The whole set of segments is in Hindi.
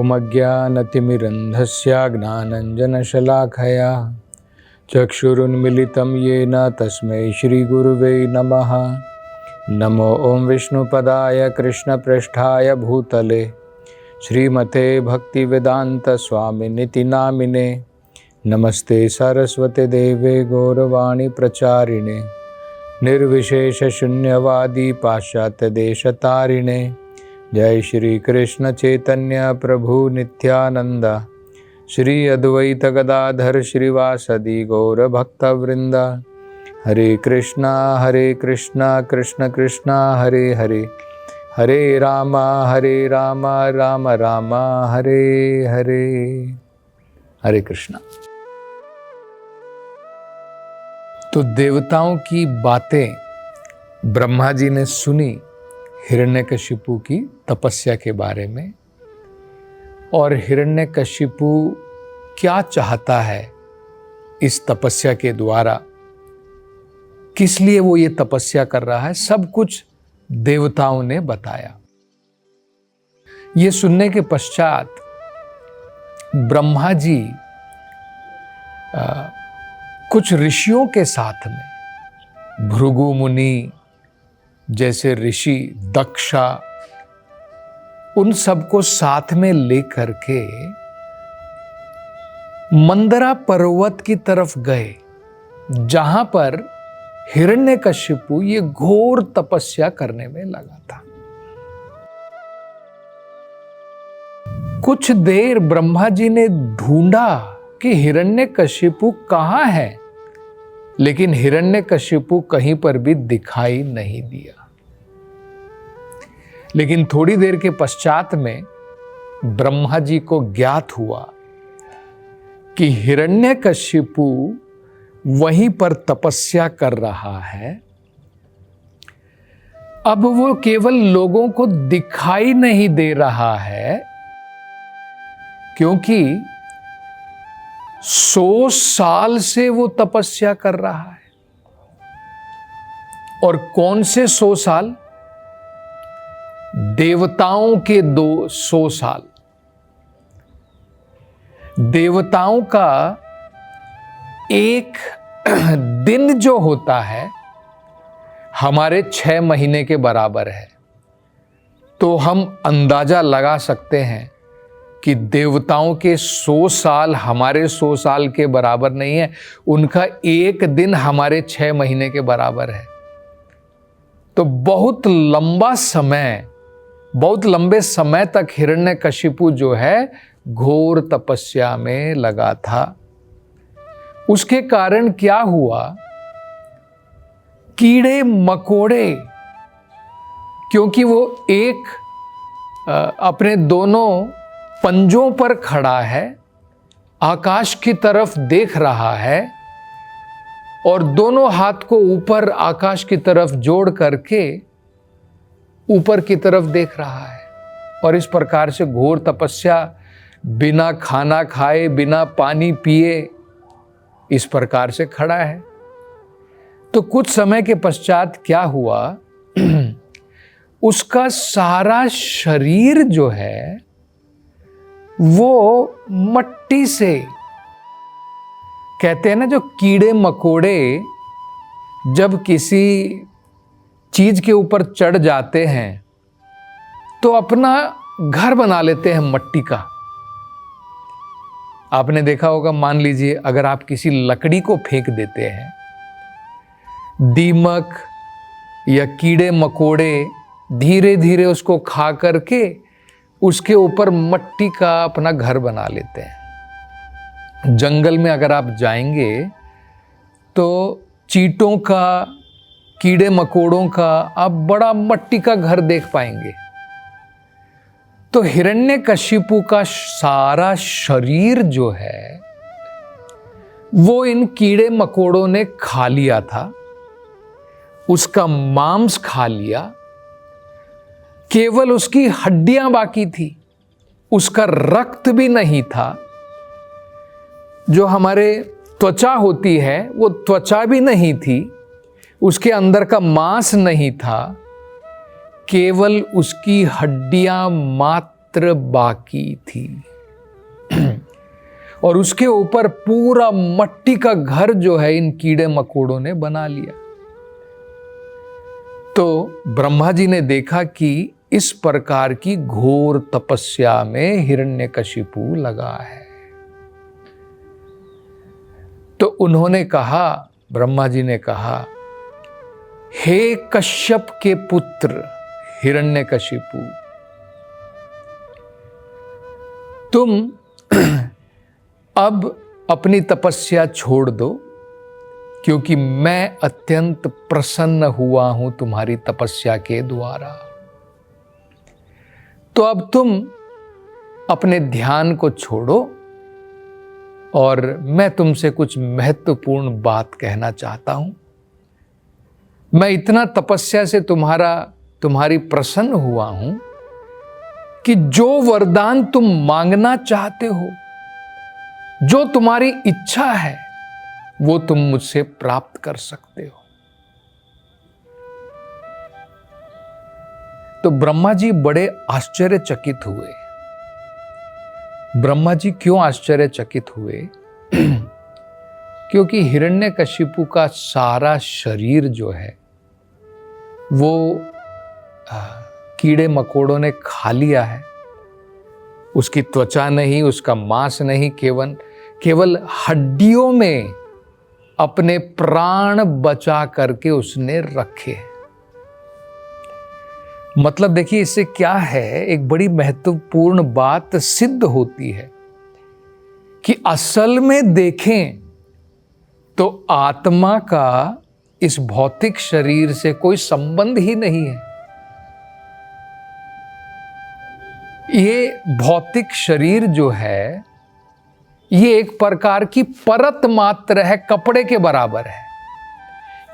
ओमज्ञानतिमिरन्धस्य ज्ञानञ्जनशलाखया चक्षुरुन्मिलितं येन तस्मै श्रीगुरुवे नमः। नमो ॐ विष्णुपदाय कृष्णप्रेष्ठाय भूतले श्रीमते भक्तिवेदान्तस्वामिनिति नामिने। नमस्ते सरस्वते देवे गौरवाणी प्रचारिणे निर्विशेषशून्यवादी पाश्चात्यदेशतारिणे। जय श्री कृष्ण चैतन्य प्रभु नित्यानंद श्री अद्वैत गदाधर श्रीवासदि गौर भक्तवृंद। हरे कृष्णा कृष्ण कृष्ण हरे हरे, हरे राम राम राम हरे हरे। हरे कृष्णा। तो देवताओं की बातें ब्रह्मा जी ने सुनी हिरण्यकशिपु की तपस्या के बारे में, और हिरण्यकशिपु क्या चाहता है इस तपस्या के द्वारा, किस लिए वो ये तपस्या कर रहा है, सब कुछ देवताओं ने बताया। ये सुनने के पश्चात ब्रह्मा जी कुछ ऋषियों के साथ में, भृगु मुनि जैसे ऋषि, दक्षा, उन सबको साथ में लेकर के मंदरा पर्वत की तरफ गए, जहां पर हिरण्यकशिपु ये घोर तपस्या करने में लगा था। कुछ देर ब्रह्मा जी ने ढूंढा कि हिरण्यकशिपु कहाँ है, लेकिन हिरण्यकशिपु कहीं पर भी दिखाई नहीं दिया। लेकिन थोड़ी देर के पश्चात में ब्रह्मा जी को ज्ञात हुआ कि हिरण्यकशिपु वहीं पर तपस्या कर रहा है। अब वो केवल लोगों को दिखाई नहीं दे रहा है, क्योंकि 100 साल से वो तपस्या कर रहा है। और कौन से 100 साल? देवताओं के 100 साल। देवताओं का एक दिन जो होता है हमारे 6 महीने के बराबर है। तो हम अंदाजा लगा सकते हैं कि देवताओं के 100 साल हमारे 100 साल के बराबर नहीं है, उनका एक दिन हमारे 6 महीने के बराबर है। तो बहुत लंबे समय तक हिरण्यकशिपु जो है घोर तपस्या में लगा था। उसके कारण क्या हुआ? कीड़े मकोड़े, क्योंकि वो एक अपने दोनों पंजों पर खड़ा है, आकाश की तरफ देख रहा है और दोनों हाथ को ऊपर आकाश की तरफ जोड़ करके ऊपर की तरफ देख रहा है। और इस प्रकार से घोर तपस्या, बिना खाना खाए, बिना पानी पिए, इस प्रकार से खड़ा है। तो कुछ समय के पश्चात क्या हुआ? उसका सारा शरीर जो है वो मट्टी से, कहते हैं ना, जो कीड़े मकोड़े जब किसी चीज के ऊपर चढ़ जाते हैं तो अपना घर बना लेते हैं मट्टी का। आपने देखा होगा, मान लीजिए अगर आप किसी लकड़ी को फेंक देते हैं, दीमक या कीड़े मकोड़े धीरे धीरे उसको खा करके उसके ऊपर मट्टी का अपना घर बना लेते हैं। जंगल में अगर आप जाएंगे तो चींटों का, कीड़े मकोड़ों का आप बड़ा मट्टी का घर देख पाएंगे। तो हिरण्यकशिपु का सारा शरीर जो है वो इन कीड़े मकोड़ों ने खा लिया था, उसका मांस खा लिया, केवल उसकी हड्डियां बाकी थी, उसका रक्त भी नहीं था। जो हमारे त्वचा होती है वो त्वचा भी नहीं थी, उसके अंदर का मांस नहीं था, केवल उसकी हड्डियां मात्र मात्र बाकी थी और उसके ऊपर पूरा मट्टी का घर जो है इन कीड़े मकोड़ों ने बना लिया। तो ब्रह्मा जी ने देखा कि इस प्रकार की घोर तपस्या में हिरण्यकशिपु लगा है। तो उन्होंने कहा, ब्रह्मा जी ने कहा, हे कश्यप के पुत्र हिरण्यकशिपु, तुम अब अपनी तपस्या छोड़ दो, क्योंकि मैं अत्यंत प्रसन्न हुआ हूं तुम्हारी तपस्या के द्वारा। तो अब तुम अपने ध्यान को छोड़ो और मैं तुमसे कुछ महत्वपूर्ण बात कहना चाहता हूं। मैं इतना तपस्या से तुम्हारी प्रसन्न हुआ हूं कि जो वरदान तुम मांगना चाहते हो, जो तुम्हारी इच्छा है, वो तुम मुझसे प्राप्त कर सकते हो। तो ब्रह्मा जी बड़े आश्चर्यचकित हुए। ब्रह्मा जी क्यों आश्चर्यचकित हुए? क्योंकि हिरण्यकशिपु का सारा शरीर जो है वो कीड़े मकोड़ों ने खा लिया है। उसकी त्वचा नहीं, उसका मांस नहीं, केवल हड्डियों में अपने प्राण बचा करके उसने रखे। मतलब देखिए इससे क्या है, एक बड़ी महत्वपूर्ण बात सिद्ध होती है कि असल में देखें तो आत्मा का इस भौतिक शरीर से कोई संबंध ही नहीं है। ये भौतिक शरीर जो है ये एक प्रकार की परत मात्र है, कपड़े के बराबर है।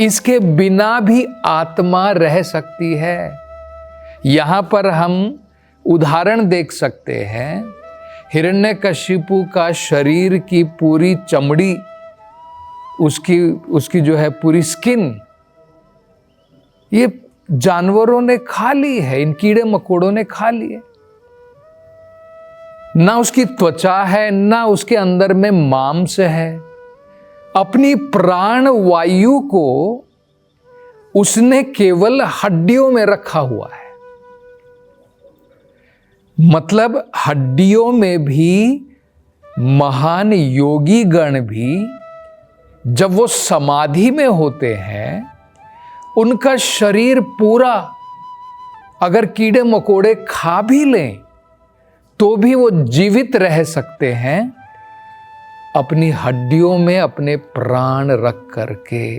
इसके बिना भी आत्मा रह सकती है। यहां पर हम उदाहरण देख सकते हैं, हिरण्यकशिपु का शरीर की पूरी चमड़ी, उसकी जो है पूरी स्किन, ये जानवरों ने खा ली है, इन कीड़े मकोड़ों ने खा ली है। ना उसकी त्वचा है, ना उसके अंदर में मांस है। अपनी प्राण वायु को उसने केवल हड्डियों में रखा हुआ है। मतलब हड्डियों में भी महान योगी गण भी जब वो समाधि में होते हैं, उनका शरीर पूरा अगर कीड़े मकोड़े खा भी लें तो भी वो जीवित रह सकते हैं अपनी हड्डियों में अपने प्राण रख करके।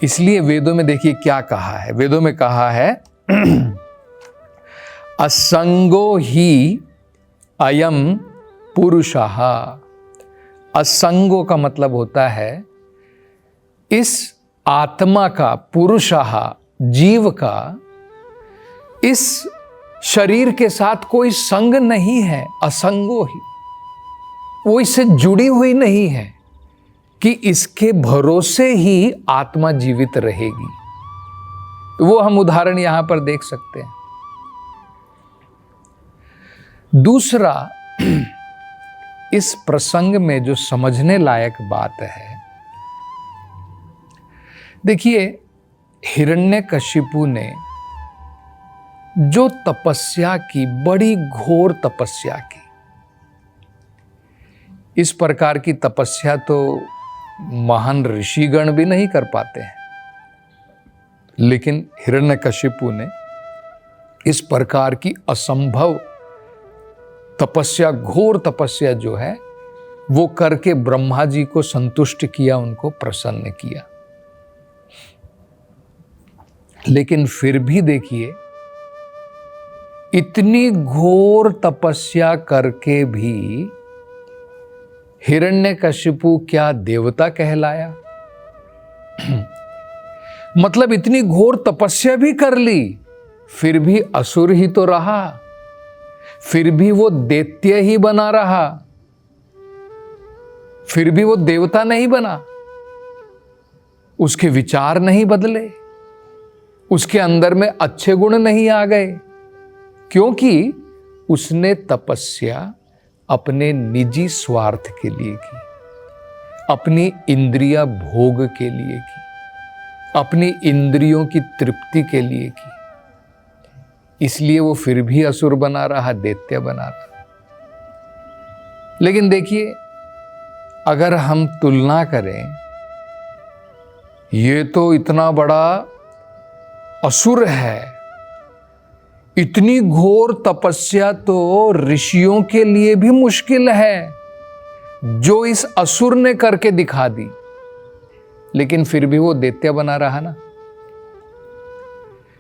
इसलिए वेदों में देखिए क्या कहा है। वेदों में कहा है असंगो ही अयम पुरुषः। असंगो का मतलब होता है इस आत्मा का, पुरुषः जीव का, इस शरीर के साथ कोई संग नहीं है। असंगो ही, वो इससे जुड़ी हुई नहीं है कि इसके भरोसे ही आत्मा जीवित रहेगी। वो हम उदाहरण यहां पर देख सकते हैं। दूसरा, इस प्रसंग में जो समझने लायक बात है, देखिए हिरण्यकशिपु ने जो तपस्या की, बड़ी घोर तपस्या की, इस प्रकार की तपस्या तो महान ऋषिगण भी नहीं कर पाते हैं। लेकिन हिरण्यकशिपु ने इस प्रकार की असंभव तपस्या, घोर तपस्या जो है वो करके ब्रह्मा जी को संतुष्ट किया, उनको प्रसन्न किया। लेकिन फिर भी देखिए, इतनी घोर तपस्या करके भी हिरण्यकशिपु क्या देवता कहलाया? मतलब इतनी घोर तपस्या भी कर ली, फिर भी असुर ही तो रहा, फिर भी वो दैत्य ही बना रहा, फिर भी वो देवता नहीं बना, उसके विचार नहीं बदले, उसके अंदर में अच्छे गुण नहीं आ गए, क्योंकि उसने तपस्या अपने निजी स्वार्थ के लिए की, अपनी इंद्रिय भोग के लिए की, अपनी इंद्रियों की तृप्ति के लिए की। इसलिए वो फिर भी असुर बना रहा, दैत्य बना रहा। लेकिन देखिए, अगर हम तुलना करें, ये तो इतना बड़ा असुर है, इतनी घोर तपस्या तो ऋषियों के लिए भी मुश्किल है, जो इस असुर ने करके दिखा दी, लेकिन फिर भी वो दैत्य बना रहा ना।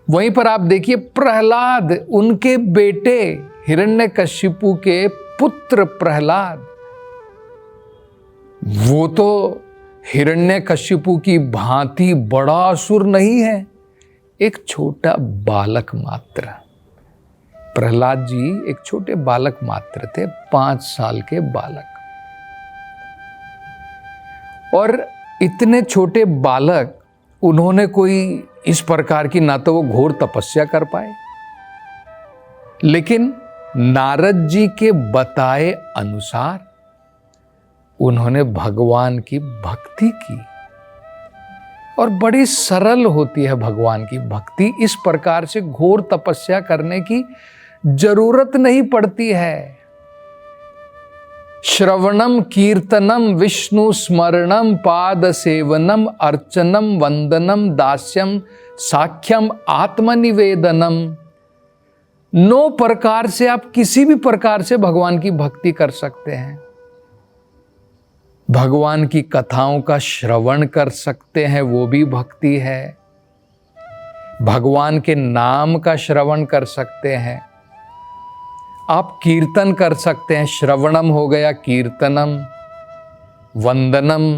वहीं पर आप देखिए, प्रहलाद, उनके बेटे हिरण्यकशिपु के पुत्र प्रहलाद, वो तो हिरण्यकशिपु की भांति बड़ा असुर नहीं है, एक छोटा बालक मात्र। प्रहलाद जी एक छोटे बालक मात्र थे, 5 साल के बालक। और इतने छोटे बालक, उन्होंने कोई इस प्रकार की ना तो वो घोर तपस्या कर पाए, लेकिन नारद जी के बताए अनुसार उन्होंने भगवान की भक्ति की। और बड़ी सरल होती है भगवान की भक्ति, इस प्रकार से घोर तपस्या करने की जरूरत नहीं पड़ती है। श्रवणम कीर्तनम विष्णु स्मरणम पाद सेवनम अर्चनम वंदनम दास्यम साख्यम आत्मनिवेदनम, 9 प्रकार से आप किसी भी प्रकार से भगवान की भक्ति कर सकते हैं। भगवान की कथाओं का श्रवण कर सकते हैं, वो भी भक्ति है। भगवान के नाम का श्रवण कर सकते हैं, आप कीर्तन कर सकते हैं, श्रवणम हो गया कीर्तनम, वंदनम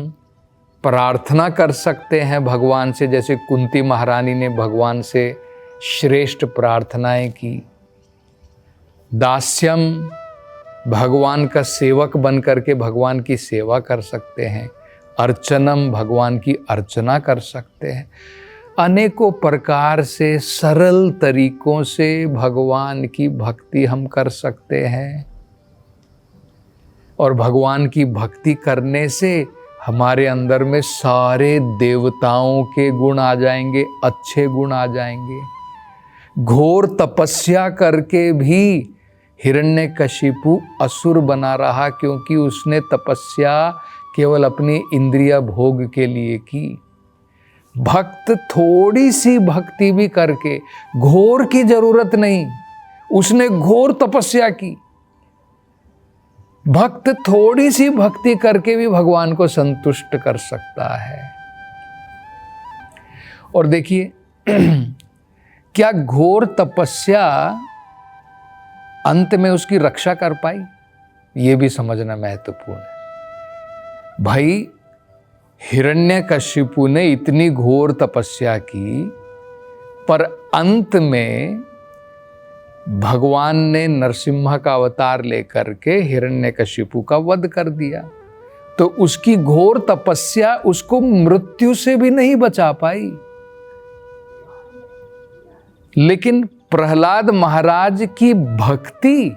प्रार्थना कर सकते हैं भगवान से, जैसे कुंती महारानी ने भगवान से श्रेष्ठ प्रार्थनाएं की। दास्यम, भगवान का सेवक बन करके भगवान की सेवा कर सकते हैं। अर्चनम, भगवान की अर्चना कर सकते हैं। अनेकों प्रकार से सरल तरीकों से भगवान की भक्ति हम कर सकते हैं। और भगवान की भक्ति करने से हमारे अंदर में सारे देवताओं के गुण आ जाएंगे, अच्छे गुण आ जाएंगे। घोर तपस्या करके भी हिरण्यकशिपु असुर बना रहा, क्योंकि उसने तपस्या केवल अपनी इंद्रिय भोग के लिए की। भक्त थोड़ी सी भक्ति भी करके, घोर की जरूरत नहीं, उसने घोर तपस्या की, भक्त थोड़ी सी भक्ति करके भी भगवान को संतुष्ट कर सकता है। और देखिए, क्या घोर तपस्या अंत में उसकी रक्षा कर पाई? यह भी समझना महत्वपूर्ण है। भाई, हिरण्यकशिपु ने इतनी घोर तपस्या की, पर अंत में भगवान ने नरसिम्हा का अवतार लेकर के हिरण्यकशिपु का वध कर दिया। तो उसकी घोर तपस्या उसको मृत्यु से भी नहीं बचा पाई। लेकिन प्रहलाद महाराज की भक्ति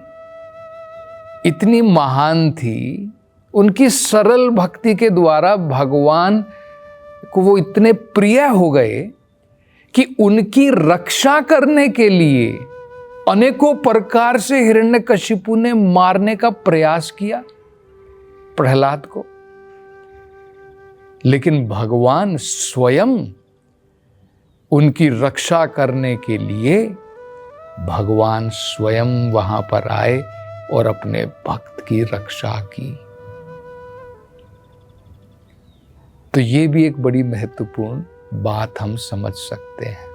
इतनी महान थी, उनकी सरल भक्ति के द्वारा भगवान को वो इतने प्रिय हो गए कि उनकी रक्षा करने के लिए अनेकों प्रकार से हिरण्यकशिपु ने मारने का प्रयास किया प्रहलाद को। लेकिन भगवान स्वयं उनकी रक्षा करने के लिए भगवान स्वयं वहां पर आए और अपने भक्त की रक्षा की। तो ये भी एक बड़ी महत्वपूर्ण बात हम समझ सकते हैं।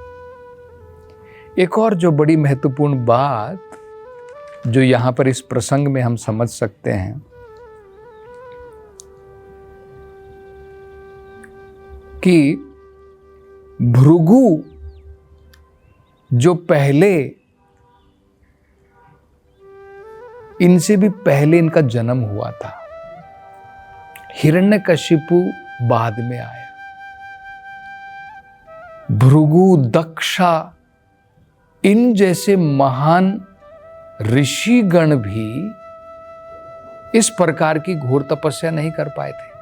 एक और जो बड़ी महत्वपूर्ण बात जो यहां पर इस प्रसंग में हम समझ सकते हैं कि भृगु जो पहले, इनसे भी पहले इनका जन्म हुआ था, हिरण्यकशिपु बाद में आया। भृगु, दक्षा, इन जैसे महान ऋषिगण भी इस प्रकार की घोर तपस्या नहीं कर पाए थे।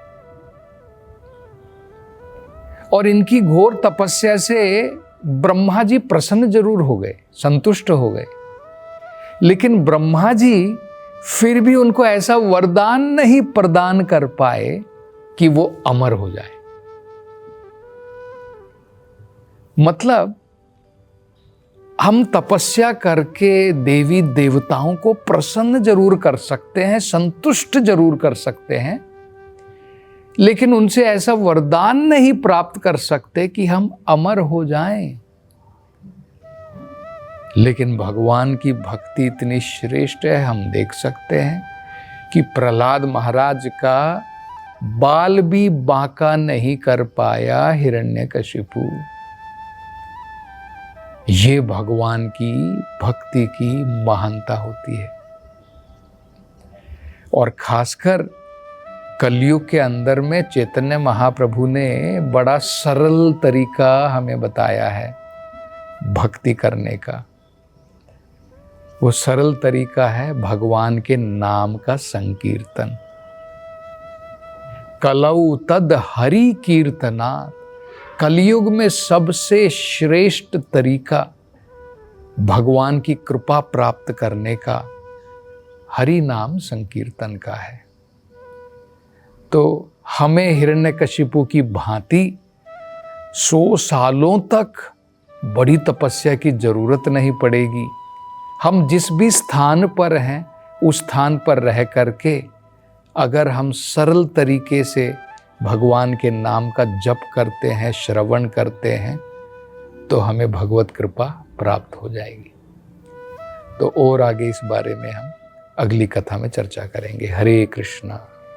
और इनकी घोर तपस्या से ब्रह्मा जी प्रसन्न जरूर हो गए, संतुष्ट हो गए, लेकिन ब्रह्मा जी फिर भी उनको ऐसा वरदान नहीं प्रदान कर पाए कि वो अमर हो जाए। मतलब हम तपस्या करके देवी देवताओं को प्रसन्न जरूर कर सकते हैं, संतुष्ट जरूर कर सकते हैं, लेकिन उनसे ऐसा वरदान नहीं प्राप्त कर सकते कि हम अमर हो जाएं। लेकिन भगवान की भक्ति इतनी श्रेष्ठ है, हम देख सकते हैं कि प्रहलाद महाराज का बाल भी बांका नहीं कर पाया हिरण्यकशिपु। ये भगवान की भक्ति की महानता होती है। और खासकर कलयुग के अंदर में चैतन्य महाप्रभु ने बड़ा सरल तरीका हमें बताया है भक्ति करने का। वो सरल तरीका है भगवान के नाम का संकीर्तन। कलौ तद हरि कीर्तनात्, कलयुग में सबसे श्रेष्ठ तरीका भगवान की कृपा प्राप्त करने का हरि नाम संकीर्तन का है। तो हमें हिरण्यकशिपु की भांति 100 सालों तक बड़ी तपस्या की जरूरत नहीं पड़ेगी। हम जिस भी स्थान पर हैं उस स्थान पर रह करके अगर हम सरल तरीके से भगवान के नाम का जप करते हैं, श्रवण करते हैं, तो हमें भगवत कृपा प्राप्त हो जाएगी। तो और आगे इस बारे में हम अगली कथा में चर्चा करेंगे। हरे कृष्णा।